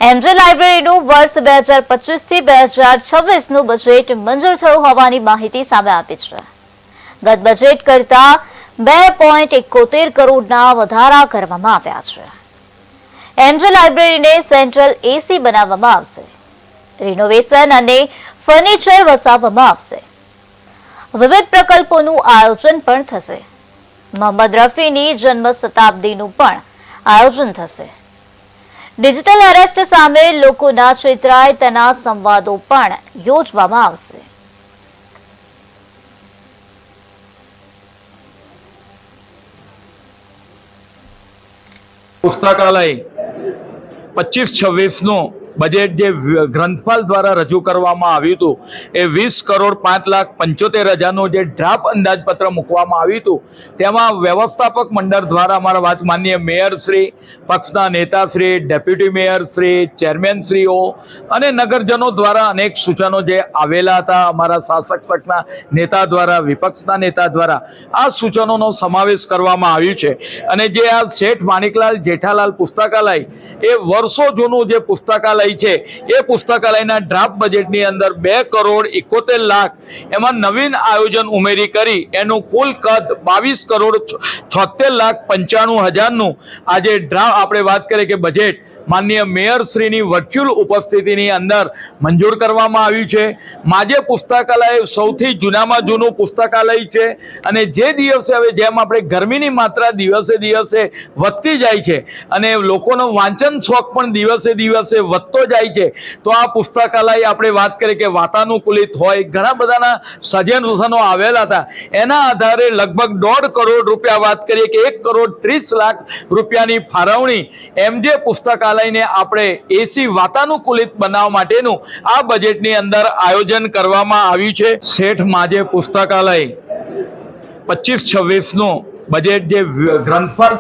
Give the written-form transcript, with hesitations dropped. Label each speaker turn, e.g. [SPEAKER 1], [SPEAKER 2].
[SPEAKER 1] એમજે લાઇબ્રેરીનું વર્ષ 2025 થી 2026 નું બજેટ મંજૂર થયું હોવાની માહિતી સામે આવી છે. ગત બજેટ કરતા 2.71 કરોડના વધારા કરવામાં આવ્યા છે. એમજે લાઇબ્રેરીને સેન્ટ્રલ એસી બનાવવામાં આવશે. રિનોવેશન અને ફર્નિચર વસાવવામાં આવશે. વિવિધ પ્રકલ્પોનું આયોજન પણ થશે. મોહમ્મદ રફીની જન્મ શતાબ્દીનું પણ આયોજન થશે. ડિજિટલ અરેસ્ટ સામે લોકોના છેતરાય તેના સંવાદો પણ યોજવામાં આવશે.
[SPEAKER 2] પુસ્તકાલય 25-26 નું બજેટ જે ગ્રંથપાલ દ્વારા રજૂ કરવામાં આવ્યું હતું એ 20,05,75,000 જે ડ્રાફ્ટ અંદાજપત્ર મૂકવામાં આવ્યું હતું તેમાં વ્યવસ્થાપક મંડળ દ્વારા અમારા માનનીય મેયરશ્રી, પક્ષના નેતાશ્રી, ડેપ્યુટી મેયરશ્રી, ચેરમેનશ્રીઓ અને નગરજનો દ્વારા અનેક સૂચનો જે આવેલા હતા. અમારા શાસક પક્ષના નેતા દ્વારા, વિપક્ષના નેતા દ્વારા આ સૂચનોનો સમાવેશ કરવામાં આવ્યું છે. અને જે આ શેઠ માણિકલાલ જેઠાલાલ પુસ્તકાલય એ વર્ષો જૂનું જે પુસ્તકાલય છે એ પુસ્તકાલયના ડ્રાફ્ટ બજેટની અંદર 2,71,00,000 એમાં નવીન આયોજન ઉમેરી કરી એનું કુલ કદ 22,76,95,000 નું આજે ડ્રાફ્ટ આપણે વાત કરીએ કે બજેટ માનનીય મેયરશ્રીની વર્ચ્યુઅલ ઉપસ્થિતિની અંદર મંજૂર કરવામાં આવ્યું છે. માજે પુસ્તકાલય સૌથી જૂનામાં જૂનું પુસ્તકાલય છે અને જે દિવસે હવે જેમ આપણે ગરમીની માત્રા દિવસે દિવસે વધતી જાય છે અને લોકોનો વાંચન શોખ પણ દિવસે દિવસે વધતો જાય છે તો આ પુસ્તકાલય આપણે વાત કરીએ કે વાતાનુકૂલિત હોય, ઘણા બધાના સજેશનો આવેલા હતા. એના આધારે લગભગ 1.5 કરોડ રૂપિયા વાત કરીએ કે 1,30,00,000 રૂપિયાની ફાળવણી એમજે પુસ્તકાલય ને આપણે એસી વાતાનુકૂલિત બનાવવા માટેનું આ બજેટની અંદર આયોજન કરવામાં આવ્યું છે. શેઠ માજે પુસ્તકાલય 25-26 નું બજેટ જે ગ્રંથપાલ